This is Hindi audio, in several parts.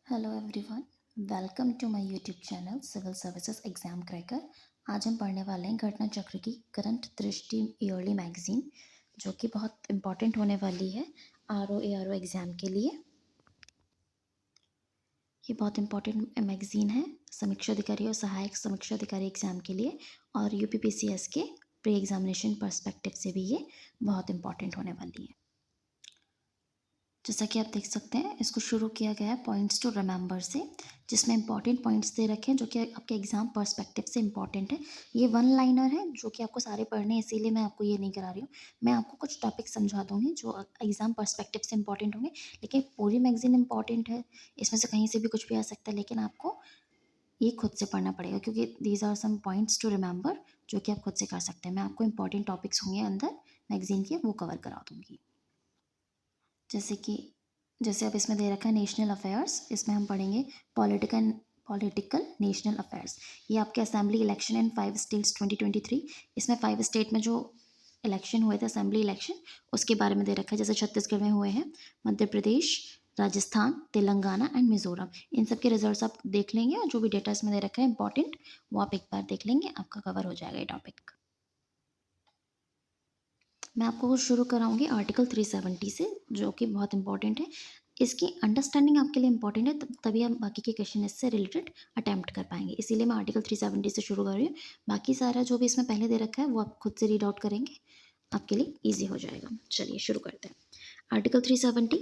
Hello everyone, welcome to my YouTube channel civil services exam cracker. आज हम पढ़ने वाले हैं घटना चक्र की करंट दृष्टि ईयरली मैगज़ीन, जो कि बहुत इम्पॉर्टेंट होने वाली है आर ओ एग्ज़ाम के लिए। ये बहुत इम्पॉर्टेंट मैगज़ीन है समीक्षा अधिकारी और सहायक समीक्षा अधिकारी एग्ज़ाम के लिए, और यूपीपीसीएस के प्री एग्जामिनेशन पर्सपेक्टिव से भी ये बहुत इम्पॉर्टेंट होने वाली है। जैसा कि आप देख सकते हैं, इसको शुरू किया गया है पॉइंट्स टू रिमेंबर से, जिसमें इंपॉर्टेंट पॉइंट्स दे रखे हैं जो कि आपके एग्जाम पर्सपेक्टिव से इंपॉर्टेंट है। ये वन लाइनर है जो कि आपको सारे पढ़ने हैं, इसीलिए मैं आपको ये नहीं करा रही हूँ। मैं आपको कुछ टॉपिक समझा दूंगी जो एग्जाम पर्सपेक्टिव से इंपॉर्टेंट होंगे, लेकिन पूरी मैगजीन इंपॉर्टेंट है। इसमें से कहीं से भी कुछ भी आ सकता है, लेकिन आपको ये खुद से पढ़ना पड़ेगा, क्योंकि these are some points to remember जो कि आप खुद से कर सकते हैं। मैं आपको इंपॉर्टेंट टॉपिक्स होंगे अंदर मैगजीन के, वो कवर करा दूंगी। जैसे अब इसमें दे रखा है नेशनल अफेयर्स, इसमें हम पढ़ेंगे पॉलिटिकल नेशनल अफेयर्स। ये आपके असेंबली इलेक्शन इन 5 स्टेट्स 2023। इसमें 5 स्टेट में जो इलेक्शन हुए थे असेंबली इलेक्शन, उसके बारे में दे रखा है। जैसे छत्तीसगढ़ में हुए हैं, मध्य प्रदेश, राजस्थान, तेलंगाना एंड मिजोरम। इन सब के रिजल्ट्स आप देख लेंगे, और जो भी डेटा इसमें दे रखा है इंपॉर्टेंट, वो आप एक बार देख लेंगे, आपका कवर हो जाएगा ये टॉपिक। मैं आपको शुरू कराऊंगी आर्टिकल 370 से, जो कि बहुत इंपॉर्टेंट है। इसकी अंडरस्टैंडिंग आपके लिए इंपॉर्टेंट है, तभी आप बाकी के क्वेश्चन इससे रिलेटेड अटैम्प्ट कर पाएंगे। इसीलिए मैं आर्टिकल 370 से शुरू कर रही हूँ। बाकी सारा जो भी इसमें पहले दे रखा है वो आप खुद से रीड आउट करेंगे, आपके लिए ईजी हो जाएगा। चलिए शुरू करते हैं। आर्टिकल 370।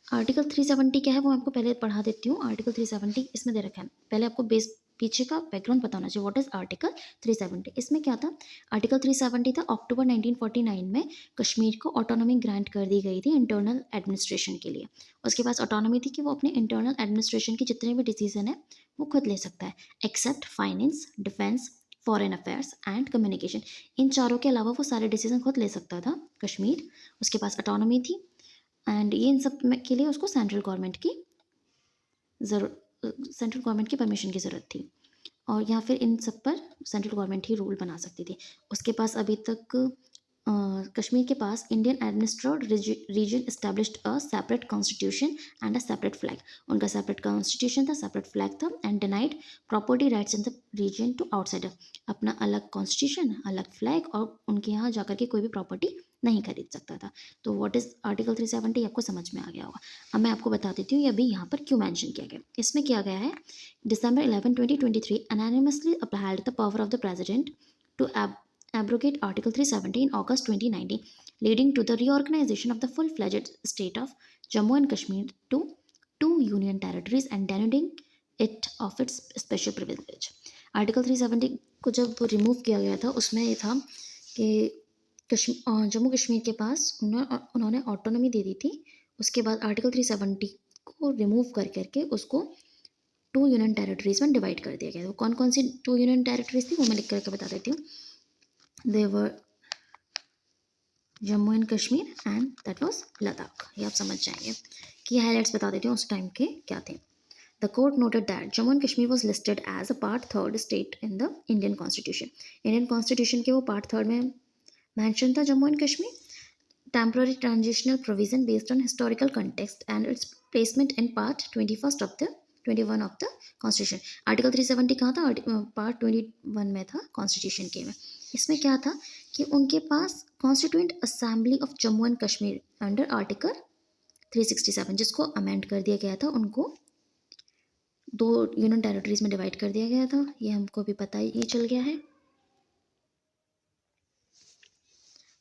आर्टिकल 370 क्या है वो आपको पहले पढ़ा देती हूँ। आर्टिकल 370 इसमें दे रखा है, पहले आपको बेस पीछे का बैकग्राउंड पता होना चाहिए। What is article 370? इसमें क्या था? आर्टिकल 370 था, अक्टूबर 1949 में कश्मीर को ऑटोनॉमी ग्रांट कर दी गई थी इंटरनल एडमिनिस्ट्रेशन के लिए। उसके पास ऑटोनॉमी थी कि वो अपने इंटरनल एडमिनिस्ट्रेशन के जितने भी डिसीजन है वो खुद ले सकता है, except finance, defence, foreign affairs and communication. इन चारों के अलावा वो सारे डिसीजन खुद ले सकता था कश्मीर। उसके पास ऑटोनॉमी थी, एंड ये इन सब के लिए उसको सेंट्रल गवर्नमेंट की परमिशन की ज़रूरत थी, और या फिर इन सब पर सेंट्रल गवर्नमेंट ही रूल बना सकती थी। उसके पास अभी तक कश्मीर के पास Indian administered region established a separate constitution and a separate flag. उनका सेपरेट कॉन्स्टिट्यूशन था, सेपरेट फ्लैग था, and denied property rights in the region to outsider. अपना अलग कॉन्स्टिट्यूशन, अलग फ्लैग, और उनके यहाँ जाकर के कोई भी प्रॉपर्टी नहीं खरीद सकता था। तो व्हाट इज आर्टिकल 370 आपको समझ में आ गया होगा। अब मैं आपको बता देती हूँ ये अभी यहाँ पर क्यों मेंशन किया गया। इसमें किया गया है, December 11, 2023 unanimously upheld the power of the President to abrogate Article 370 in August 2019, leading to the reorganization of the full-fledged state of Jammu and Kashmir to two union territories and denying it of its special privilege. Article 370 को जब रिमूव किया गया था, उसमें ये था कि जम्मू कश्मीर के पास उन्होंने ऑटोनॉमी दे दी थी। उसके बाद आर्टिकल 370 को रिमूव करके उसको 2 यूनियन टेरिटरीज में डिवाइड कर दिया गया। तो कौन कौन सी 2 यूनियन टेरिटरीज थी वो मैं लिख करके बता देती हूँ। They were Jammu and Kashmir and that was Ladakh. ये आप समझ जाएंगे कि हाईलाइट्स बता देती हूँ उस टाइम के क्या थे। The court noted that Jammu and Kashmir was listed as a Part 3 state in the Indian Constitution. Indian Constitution के वो Part 3 में mention था Jammu and Kashmir. Temporary transitional provision based on historical context and its placement in Part 21 of the Constitution. Article 370 कहाँ था? पार्ट 21 में था कॉन्स्टिट्यूशन के में। इसमें क्या था कि उनके पास constituent assembly of Jammu and Kashmir under article 367, जिसको अमेंड कर दिया गया था, उनको 2 यूनियन टेरिटरीज में डिवाइड कर दिया गया था। ये हमको भी पता ही चल गया है।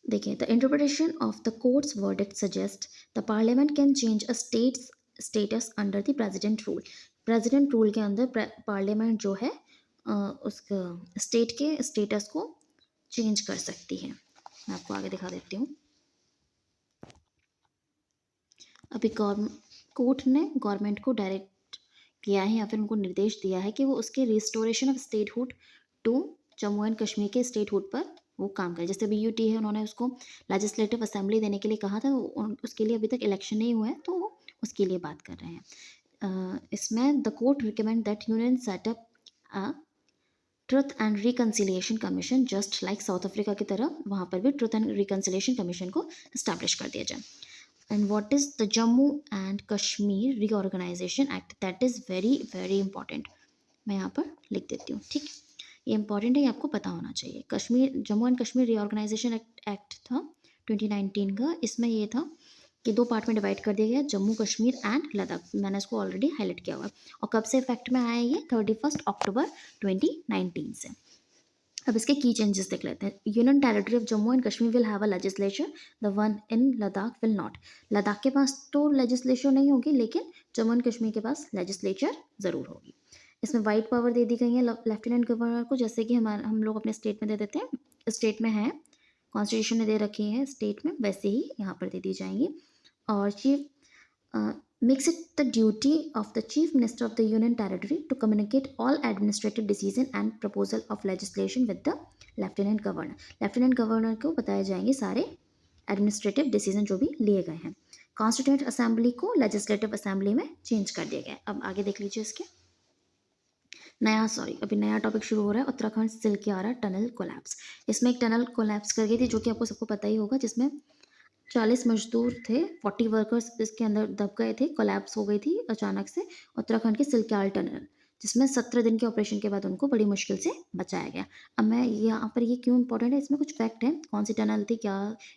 देखिए, the interpretation of the courts verdict suggest the parliament can change a states status under the president rule. President rule के अंदर पार्लियामेंट जो है उसका स्टेट के स्टेटस को चेंज कर सकती है। मैं आपको आगे दिखा देती हूँ। अभी कोर्ट ने गवर्नमेंट को डायरेक्ट किया है, या फिर उनको निर्देश दिया है कि वो उसके restoration of statehood to Jammu and Kashmir के स्टेटहुड पर वो काम करे। जैसे BUT है, उन्होंने उसको लेजिस्लेटिव असेंबली देने के लिए कहा था, उसके लिए अभी तक इलेक्शन नहीं हुआ है, तो वो उसके लिए बात कर रहे हैं। इसमें the court recommend that union set up a truth and reconciliation commission, just like South Africa की तरह वहाँ पर भी ट्रुथ एंड रिकन्सिलिएशन कमीशन को इस्टेब्लिश कर दिया जाए। And what is the Jammu and Kashmir reorganisation act, that is very very important. मैं यहाँ पर लिख देती हूँ, ठीक। ये इंपॉर्टेंट है, ये आपको पता होना चाहिए। Kashmir Jammu and Kashmir reorganisation act था 2019 का। इसमें ये था कि दो पार्ट में डिवाइड कर दिया गया, जम्मू कश्मीर एंड लद्दाख। मैंने इसको ऑलरेडी हाईलाइट किया हुआ है। और कब से इफेक्ट में आया ये? 31 अक्टूबर 2019 से। अब इसके की चेंजेस देख लेते हैं। Union territory of Jammu and Kashmir will have a legislature, the one in Ladakh will not. Ladakh के पास तो लेजिस्लेचर नहीं होगी, लेकिन जम्मू एंड कश्मीर के पास लेजिस्लेचर ज़रूर होगी। इसमें वाइड पावर दे दी गई है लेफ्टिनेंट गवर्नर को, जैसे कि हम लोग अपने स्टेट में दे देते हैं, स्टेट में है, कॉन्स्टिट्यूशन में दे रखी है स्टेट में, वैसे ही यहाँ पर दे दी जाएंगी। और chief makes it the duty of the chief minister of the union territory to communicate all administrative decision and proposal of legislation with the lieutenant governor। lieutenant governor को बताए जाएंगे सारे एडमिनिस्ट्रेटिव डिसीजन जो भी लिए गए हैं। कॉन्स्टिट्यूंट असेंबली को लेजिस्लेटिव असेंबली में चेंज कर दिया गया है। अब आगे देख लीजिए इसके अभी नया टॉपिक शुरू हो रहा है, उत्तराखंड सिलक्यारा टनल कोलैप्स। इसमें एक टनल कोलैप्स कर गई थी, जो कि आपको सबको पता ही होगा, जिसमें 40 मजदूर थे, 40 वर्कर्स इसके अंदर दब गए थे, कोलैप्स हो गई थी अचानक से उत्तराखंड के सिलक्याल टनल, जिसमें 17 दिन के ऑपरेशन के बाद उनको बड़ी मुश्किल से बचाया गया। अब मैं यहाँ पर ये क्यों इंपॉर्टेंट है, इसमें कुछ फैक्ट है, कौन सी टनल थी, क्या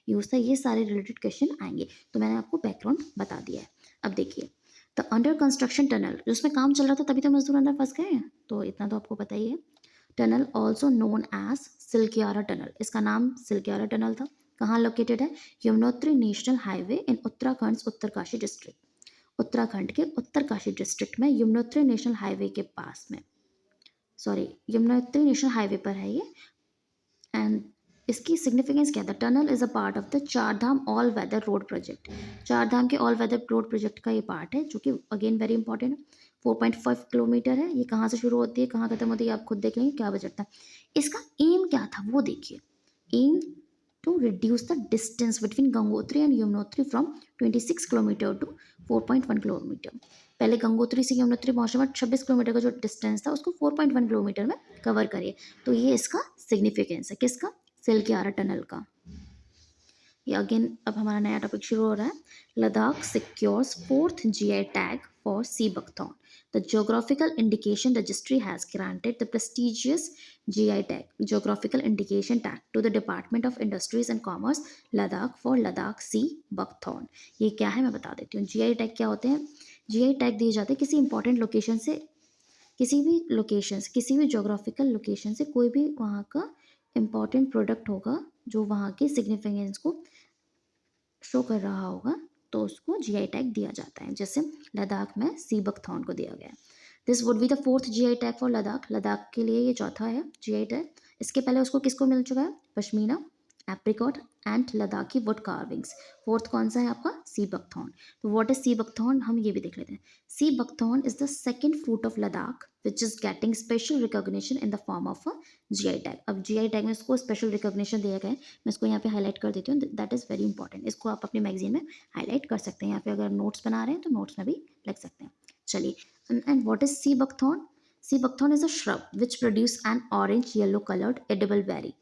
यूज़ था, ये सारे रिलेटेड क्वेश्चन आएंगे, तो मैंने आपको बैकग्राउंड बता दिया है। अब देखिए, द अंडर कंस्ट्रक्शन टनल, जिसमें काम चल रहा था तभी तो मजदूर अंदर फंस गए हैं, तो इतना तो आपको पता ही है। Tunnel also known as Silkyara tunnel, इसका नाम सिलक्यारा टनल था। कहाँ लोकेटेड है? Yamunotri national highway in Uttarakhand Uttarkashi district, Uttarakhand के उत्तरकाशी डिस्ट्रिक्ट में यमुनोत्री नेशनल हाईवे के पास में, यमुनोत्री नेशनल हाईवे पर है ये। एंड इसकी सिग्निफिकेंस क्या था? Tunnel is a part of the चार धाम ऑल वेदर रोड प्रोजेक्ट। चार धाम के ऑल वेदर रोड प्रोजेक्ट का ये पार्ट है, जो कि अगेन वेरी इंपॉर्टेंट है। 4.5 किलोमीटर है। ये कहाँ से शुरू होती है, कहाँ खत्म होती है, आप खुद देख लेंगे क्या बजट था। इसका एम क्या था वो देखिए, aim to reduce the distance between Gangotri and Yamunotri from 26 kilometre to 4.1 kilometre. पहले गंगोत्री से यमुनोत्री पहुंचने में 26 किलोमीटर का जो डिस्टेंस था उसको 4.1 किलोमीटर में कवर करिए। तो ये इसका सिग्निफिकेंस है, किसका? सिलक्यारा टनल का। ये अगेन अब हमारा नया टॉपिक शुरू हो रहा है। Ladakh secures 4th GI tag for sea buckthorn. The geographical indication registry has granted the prestigious GI tag, geographical indication tag, to the department of industries and commerce Ladakh for Ladakh sea buckthorn. ये क्या है मैं बता देती हूँ। GI टैग क्या होते हैं? GI टैग दिए जाते हैं किसी इंपॉर्टेंट लोकेशन से, किसी भी लोकेशन, किसी भी जोग्राफिकल लोकेशन से कोई भी वहाँ का इम्पॉर्टेंट प्रोडक्ट होगा जो वहाँ के सिग्निफिकेंस को शो कर रहा होगा, तो उसको GI टैग दिया जाता है। जैसे लद्दाख में सी बकथॉर्न को दिया गया है। This would be the 4th GI tag for Ladakh. Ladakh के लिए ये चौथा है GI टैग। इसके पहले उसको किसको मिल चुका है? Pashmina, apricot and Ladakhi would carvings. 4th कौन सा है आपका? Sea buckthorn. तो व्हाट इज सी बकथॉर्न, हम ये भी देख लेते हैं। सी buckthorn is the second fruit of Ladakh which is getting special recognition in the form of a GI tag. अब GI टैग में इसको स्पेशल रिकॉग्निशन दिया गया है, मैं इसको यहाँ पे हाईलाइट कर देती हूँ, दैट इज़ वेरी इंपॉर्टेंट। इसको आप अपनी मैगजीन में हाईलाइट कर सकते हैं, यहाँ पे अगर नोट्स बना रहे हैं तो नोट्स में भी लिख सकते हैं। चलिए, and what is sea buckthorn? Sea buckthorn is a shrub which produce an orange yellow coloured edible berry.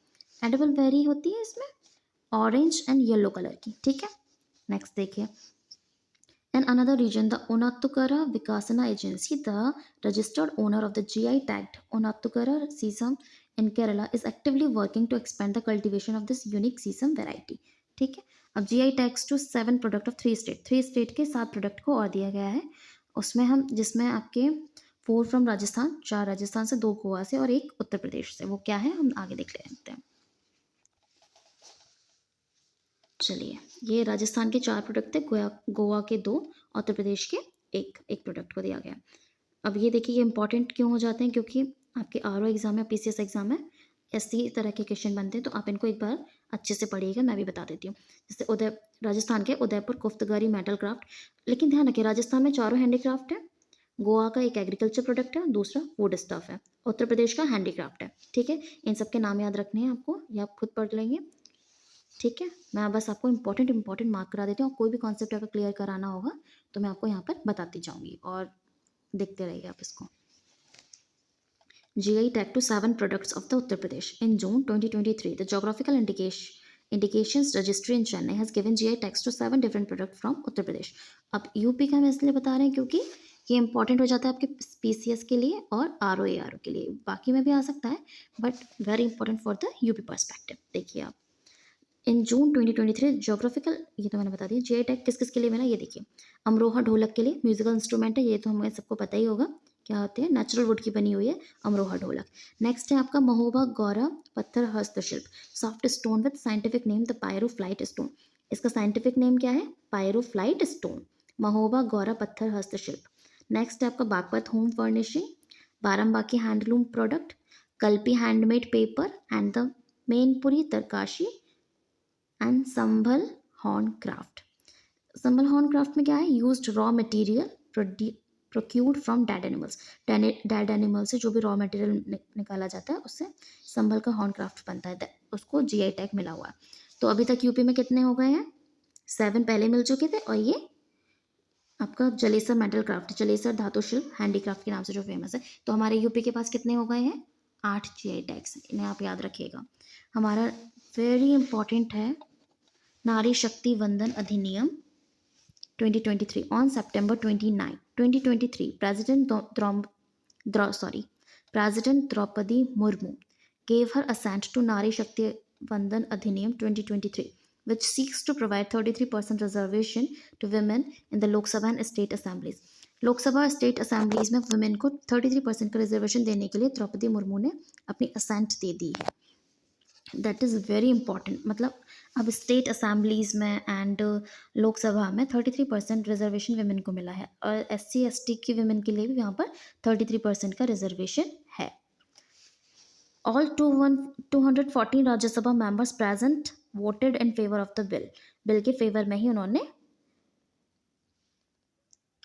Edible berry होती है इसमें ऑरेंज एंड येलो कलर की, ठीक है। नेक्स्ट देखिए, in another region, the Onattukara Vikasana Agency, the registered owner of the GI tagged Onattukara sesame in Kerala, is actively working to expand the cultivation of this unique sesame variety. ठीक है। अब GI tags to 7 product of 3 state, 3 state के 7 प्रोडक्ट को और दिया गया है उसमें, हम जिसमें आपके 4 फ्रॉम राजस्थान, 4 राजस्थान से, 2 गोवा से और 1 उत्तर प्रदेश से। वो क्या है हम आगे देख लेते हैं। चलिए, ये राजस्थान के 4 प्रोडक्ट थे, गोवा के 2, उत्तर प्रदेश के एक प्रोडक्ट को दिया गया। अब ये देखिए, ये इंपॉर्टेंट क्यों हो जाते हैं, क्योंकि आपके RO एग्जाम में, PCS एग्जाम में ऐसी तरह के क्वेश्चन बनते हैं, तो आप इनको एक बार अच्छे से पढ़िएगा। मैं भी बता देती हूँ। जैसे राजस्थान के उदयपुर कुफ्तगरी मेटल क्राफ्ट, लेकिन ध्यान रखिए राजस्थान में 4 हैंडीक्राफ्ट है, गोवा का एक एग्रीकल्चर प्रोडक्ट है, दूसरा वुड स्टफ है, उत्तर प्रदेश का हैंडीक्राफ्ट है। ठीक है, इन सब के नाम याद रखने हैं आपको, ये आप खुद पढ़ लेंगे। ठीक है, मैं बस आपको इंपॉर्टेंट मार्क करा देती हूँ। कोई भी कॉन्सेप्ट अगर क्लियर कराना होगा तो मैं आपको यहाँ पर बताती जाऊँगी और देखते रहिए आप इसको। GI tag to 7 products of the Uttar Pradesh in June 2023. The geographical Indications Registry in Chennai has given GI tags to 7 different products from Uttar Pradesh. अब यूपी का हम इसलिए बता रहे हैं क्योंकि ये इंपॉर्टेंट हो जाता है आपके पीसीएस के लिए और आरओ के लिए, बाकी में भी आ सकता है but very important for the UP perspective. देखिए आप, इन जून 2023 जोग्राफिकल, ये तो मैंने बता दिया। जीआई टैग किस किस के लिए बना, ये देखिए। अमरोहा ढोलक के लिए, म्यूजिकल इंस्ट्रूमेंट है, ये तो हमें सबको पता ही होगा क्या होते हैं, नेचुरल वुड की बनी हुई है अमरोहा ढोलक। नेक्स्ट है आपका महोबा गौरा पत्थर हस्तशिल्प, soft stone with scientific name the pyrophyllite stone. इसका साइंटिफिक नेम क्या है, पायरोफ्लाइट स्टोन, महोबा गौरा पत्थर हस्तशिल्प। नेक्स्ट है आपका Baghpat home furnishing, Barabanki handloom product, Kalpi handmade paper and the Mainpuri Tarkashi and Sambhal horn craft. Sambhal horn craft में क्या है, used raw material procured from dead animals, dead animal से जो भी रॉ मटेरियल निकाला जाता है उससे संभल का हॉर्न क्राफ्ट बनता है, उसको जीआई टैग मिला हुआ है। तो अभी तक यूपी में कितने हो गए हैं, 7 पहले मिल चुके थे, और ये आपका जलेसर मेटल क्राफ्ट, जलेसर धातु शिल्प हैंडीक्राफ्ट के नाम से जो फेमस है। तो हमारे यूपी के पास कितने हो गए हैं, 8 जीआई टैग्स, इन्हें आप याद रखिएगा। हमारा वेरी इंपॉर्टेंट है नारी शक्ति वंदन अधिनियम 2023 on September 29, 2023, President Draupadi Murmu gave her assent to Nari Shakti Vandan Adhiniyam 2023, which seeks to provide 33% reservation to women in the Lok Sabha and state assemblies. Lok Sabha state assemblies में वुमेन को 33% का रिजर्वेशन देने के लिए द्रौपदी मुर्मू ने अपनी असेंट दे दी है। दैट इज़ वेरी इंपॉर्टेंट, मतलब अब स्टेट असेंबलीज में एंड लोकसभा में 33% रिजर्वेशन वुमेन को मिला है, और SC ST की वुमेन के लिए भी यहाँ पर 33% का रिजर्वेशन है। All 214 Rajya Sabha members present voted in favour of the bill, bill के फेवर में ही उन्होंने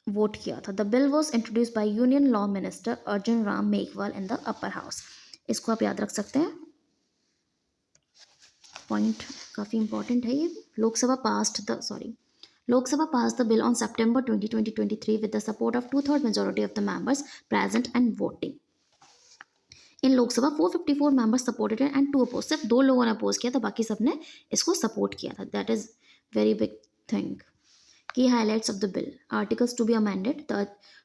वोट किया था। The bill was introduce by union law minister Arjun Ram Meghwal in the upper house. इसको आप याद रख सकते हैं, पॉइंट काफ़ी इंपॉर्टेंट है ये। Lok Sabha passed the bill on September 20, 2023 with the support of 2/3 majority of the members present and voting. In Lok Sabha 454 members supported and 2 oppose, सिर्फ 2 लोगों ने अपोज किया था, बाकी सब ने इसको सपोर्ट किया था। That is very big thing. Key highlights of the bill. Articles to be amended.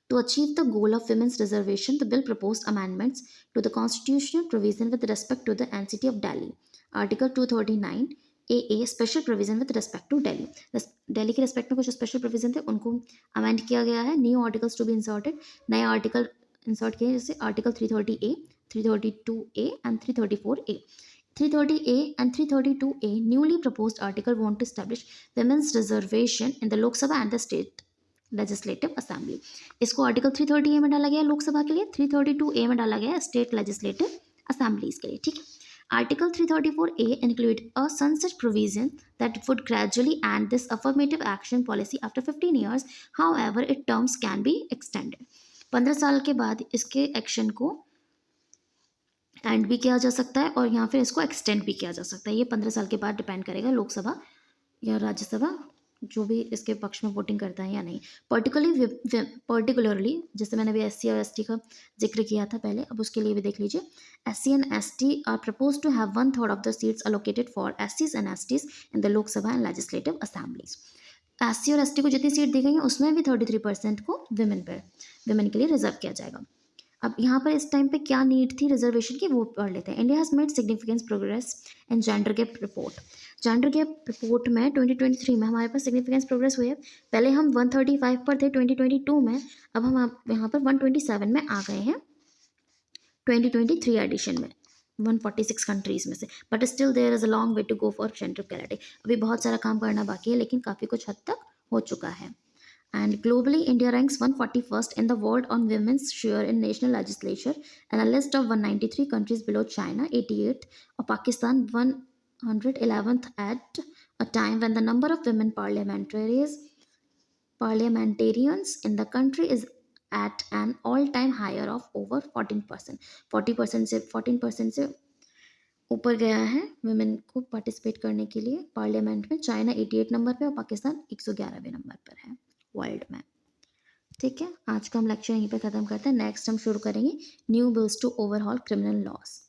To achieve the goal of women's reservation, the bill proposed amendments to the constitutional provision with respect to the NCT of Delhi. Article 239 AA special provision with respect to Delhi. Delhi के रेस्पेक्ट में कुछ स्पेशल प्रोविजन थे, उनको अमेंड किया गया है। New articles to be inserted, नए आर्टिकल इंसर्ट किए, जैसे article 330A, 332A and 334A. 330A and 332A newly proposed article want to establish women's reservation in the Lok Sabha and the state legislative assembly. इसको आर्टिकल 330A में डाला गया लोकसभा के लिए, 332A में डाला गया स्टेट लेजिस्लेटिव असेंबलीज के लिए, ठीक है। Article 334A include a sunset provision that would gradually end this affirmative action policy after 15 years. However, its terms can be extended. 15 साल के बाद इसके एक्शन को एंड भी किया जा सकता है और यहाँ फिर इसको एक्सटेंड भी किया जा सकता है। ये 15 साल के बाद डिपेंड करेगा लोकसभा या राज्यसभा जो भी इसके पक्ष में वोटिंग करता है या नहीं। पर्टिकुलरली जैसे मैंने अभी SC और ST का जिक्र किया था पहले, अब उसके लिए भी देख लीजिए। SC and ST are propose to have 1/3 of the seats allocated for SCs and STs in the Lok Sabha and legislative assemblies. SC और ST को जितनी सीट दी गई है उसमें भी 33% को वुमेन के लिए रिजर्व किया जाएगा। अब यहाँ पर इस टाइम पे क्या नीड थी रिजर्वेशन की वो पढ़ लेते हैं। India has made significant progress in gender gap report. Gender gap report में 2023 में हमारे पास सिग्निफिकेंट प्रोग्रेस हुई है। पहले हम 135 पर थे 2022 में, अब हम यहाँ पर 127 में आ गए हैं 2023 एडिशन में 146 कंट्रीज़ में से। But still there is a long way to go for gender equality. अभी बहुत सारा काम करना बाकी है, लेकिन काफ़ी कुछ हद तक हो चुका है। And globally, India ranks 141st in the world on women's share in national legislature, and a list of 193 countries below China, 88th, or Pakistan 111th at a time when the number of women parliamentarians in the country is at an all-time higher of over 14%. 14% से ऊपर गया है वुमेन को पार्टिसिपेट करने के लिए पार्लियामेंट में। चाइना 88 नंबर पे और पाकिस्तान 111वें नंबर पर है वर्ल्ड में, ठीक है। आज का हम लेक्चर यहीं पे ख़त्म करते हैं। नेक्स्ट हम शुरू करेंगे new bills to overhaul criminal loss.